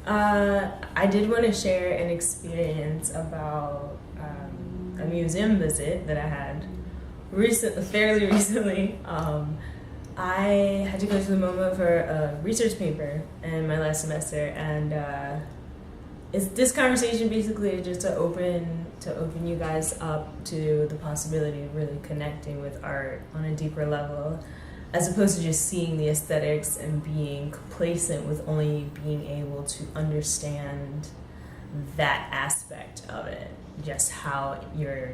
I did want to share an experience about a museum visit that I had fairly recently. I had to go to the MoMA for a research paper in my last semester, and it's this conversation basically just to open you guys up to the possibility of really connecting with art on a deeper level, as opposed to just seeing the aesthetics and being complacent with only being able to understand that aspect of it, just how your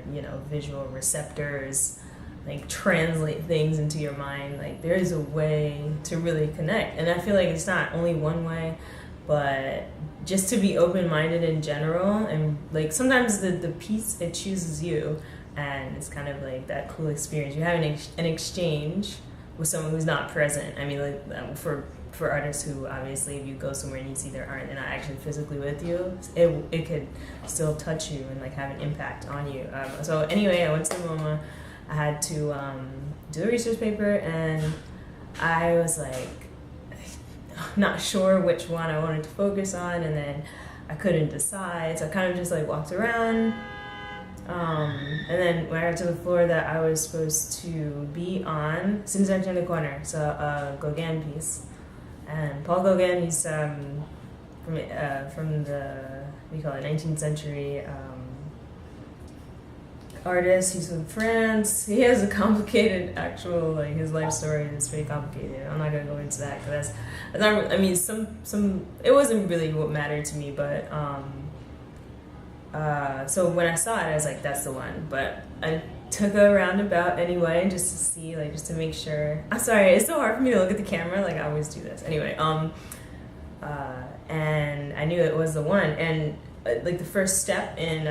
visual receptors like translate things into your mind. Like there is a way to really connect, and I feel like it's not only one way, but just to be open-minded in general. And like sometimes the piece, it chooses you, and it's kind of like that cool experience. You have an exchange with someone who's not present. I mean, like for artists who obviously, if you go somewhere and you see their art, they're not actually physically with you, it could still touch you and like have an impact on you. So anyway, I went to the MoMA. I had to do a research paper, and I was like not sure which one I wanted to focus on, and then I couldn't decide, so I kind of just like walked around. And then when I got to the floor that I was supposed to be on, as soon as I turned the corner, so a Gauguin piece. And Paul Gauguin, he's from the, what do you call it, 19th century artist. He's from France. He has a complicated actual, like, his life story is pretty complicated. I'm not gonna go into that because that's not, I mean, some it wasn't really what mattered to me, but so when I saw it, I was like, that's the one. But I took a roundabout anyway, just to see, like, just to make sure. I'm sorry, it's so hard for me to look at the camera. Like, I always do this. Anyway, and I knew it was the one. And like the first step in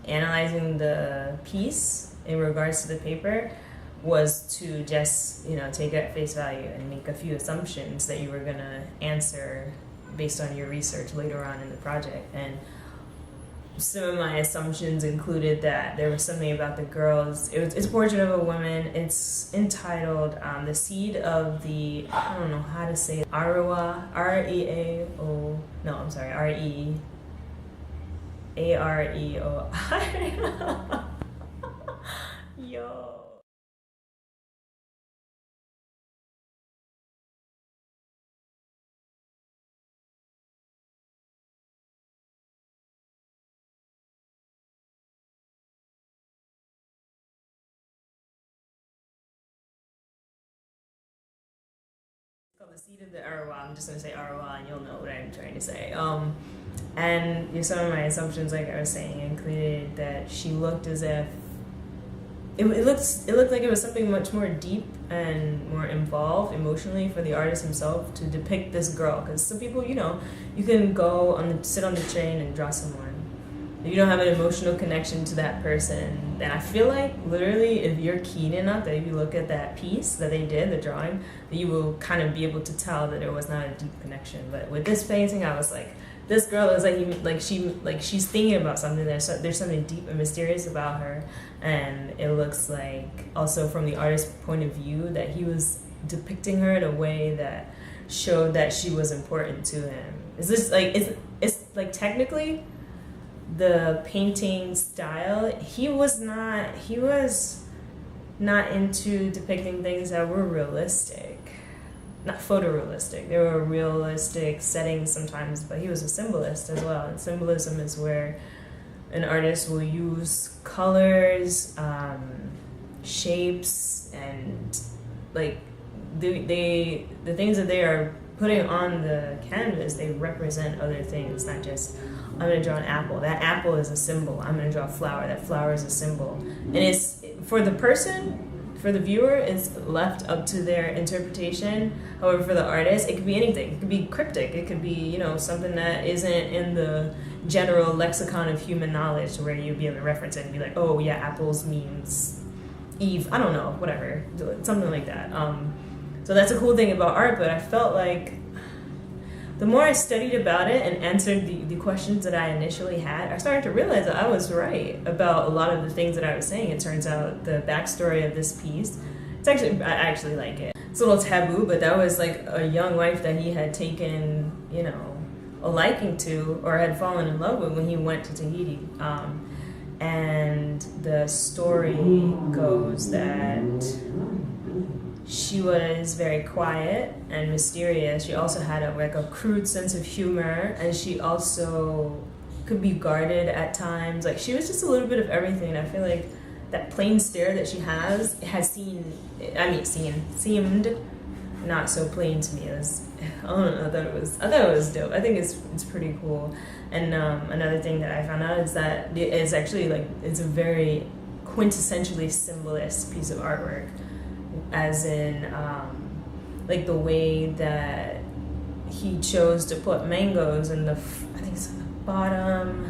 analyzing the piece in regards to the paper was to just, take it at face value and make a few assumptions that you were gonna answer based on your research later on in the project. And some of my assumptions included that there was something about the girls. It's a portrait of a woman. It's entitled "The Seed of the," I don't know how to say it, Arewa, R-E-A-O. No, I'm sorry, R-E-A-R-E-O. Yo. Called The Seed of the Arewa. I'm just gonna say Arewa, and you'll know what I'm trying to say. And some of my assumptions, like I was saying, included that she looked as if it looked like it was something much more deep and more involved emotionally for the artist himself to depict this girl. Because some people, you can sit on the train and draw someone. If you don't have an emotional connection to that person, then I feel like literally if you're keen enough that if you look at that piece that they did, the drawing, that you will kind of be able to tell that it was not a deep connection. But with this painting, I was like, this girl is she's thinking about something. There's something deep and mysterious about her, and it looks like also from the artist's point of view that he was depicting her in a way that showed that she was important to him. It's like technically the painting style, he was not into depicting things that were realistic. Not photorealistic. They were realistic settings sometimes, but he was a symbolist as well. And symbolism is where an artist will use colors, shapes, and like the things that they are putting on the canvas, they represent other things, not just, I'm going to draw an apple. That apple is a symbol. I'm going to draw a flower. That flower is a symbol. And it's, for the person, for the viewer, it's left up to their interpretation. However, for the artist, it could be anything. It could be cryptic. It could be, something that isn't in the general lexicon of human knowledge, where you'd be able to reference it and be like, oh yeah, apples means Eve. I don't know, whatever. Something like that. So that's a cool thing about art, but I felt like the more I studied about it and answered the questions that I initially had, I started to realize that I was right about a lot of the things that I was saying. It turns out the backstory of this piece, I actually like it. It's a little taboo, but that was like a young wife that he had taken, a liking to or had fallen in love with when he went to Tahiti. And the story goes that she was very quiet and mysterious. She also had a crude sense of humor, and she also could be guarded at times. Like, she was just a little bit of everything. And I feel like that plain stare that she seemed not so plain to me. It was, I don't know, I thought it was dope. I think it's pretty cool. And another thing that I found out is that it's actually it's a very quintessentially symbolist piece of artwork, as in the way that he chose to put mangoes in I think it's on the bottom.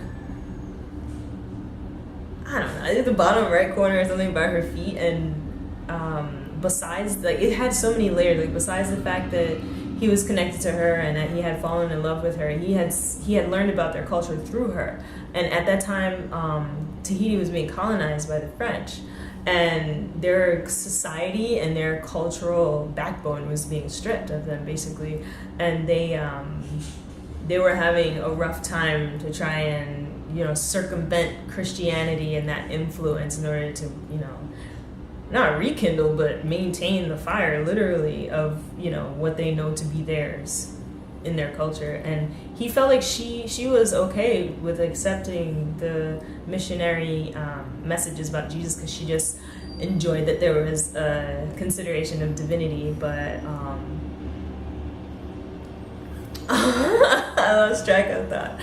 I don't know. I think the bottom right corner or something by her feet, and besides, it had so many layers. Besides the fact that he was connected to her and that he had fallen in love with her, he had learned about their culture through her. And at that time, Tahiti was being colonized by the French, and their society and their cultural backbone was being stripped of them, basically. And they were having a rough time to try and circumvent Christianity and that influence in order to not rekindle, but maintain the fire, literally, of what they know to be theirs in their culture. And he felt like she was okay with accepting the missionary messages about Jesus, because she just enjoyed that there was a consideration of divinity. But I lost track of that.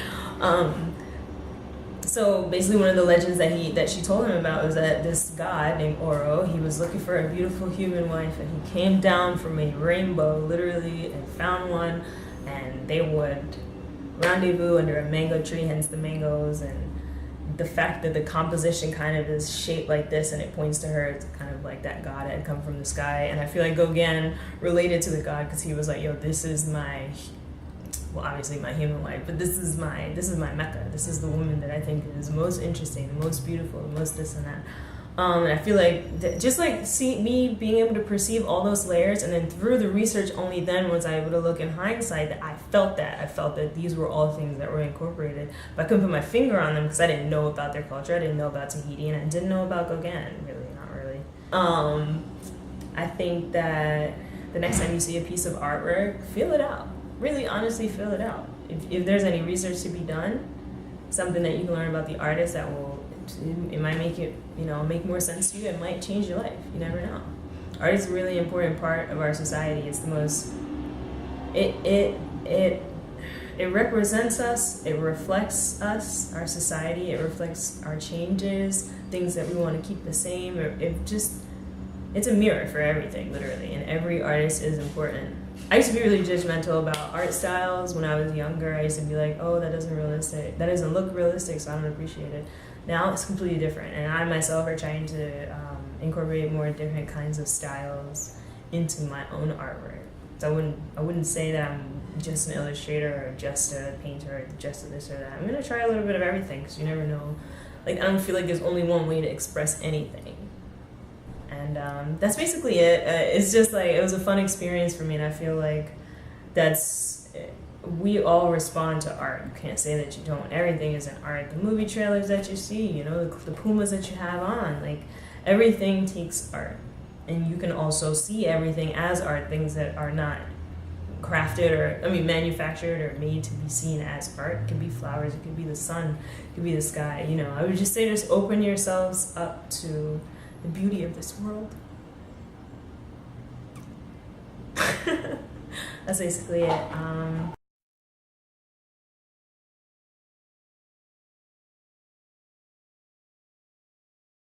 So basically, one of the legends that she told him about was that this god named Oro, he was looking for a beautiful human wife, and he came down from a rainbow, literally, and found one, and they would rendezvous under a mango tree, hence the mangoes. And the fact that the composition kind of is shaped like this, and it points to her, it's kind of like that god had come from the sky. And I feel like Gauguin related to the god, because he was like, yo, this is my, well, obviously my human wife, but this is my Mecca. This is the woman that I think is most interesting, the most beautiful, the most this and that. And I feel like me being able to perceive all those layers, and then through the research, only then was I able to look in hindsight that I felt that these were all things that were incorporated, but I couldn't put my finger on them because I didn't know about their culture. I didn't know about Tahiti, and I didn't know about Gauguin, really, not really. I think that the next time you see a piece of artwork, feel it out. Really, honestly, feel it out. If there's any research to be done, something that you can learn about the artist that it might make it, make more sense to you. It might change your life. You never know. Art is a really important part of our society. It's the most. It represents us. It reflects us, our society. It reflects our changes, things that we want to keep the same. It's a mirror for everything, literally, and every artist is important. I used to be really judgmental about art styles when I was younger. I used to be like, oh, that doesn't look realistic, so I don't appreciate it. Now it's completely different, and I myself are trying to incorporate more different kinds of styles into my own artwork. So I wouldn't say that I'm just an illustrator or just a painter or just a this or that. I'm gonna try a little bit of everything, because you never know. I don't feel like there's only one way to express anything. And that's basically it. It's just it was a fun experience for me, and I feel like we all respond to art. You can't say that you don't. Everything is an art. The movie trailers that you see, the Pumas that you have on, everything takes art. And you can also see everything as art, things that are not crafted manufactured or made to be seen as art. It could be flowers, it could be the sun, it could be the sky. I would just say, just open yourselves up to the beauty of this world. That's basically it.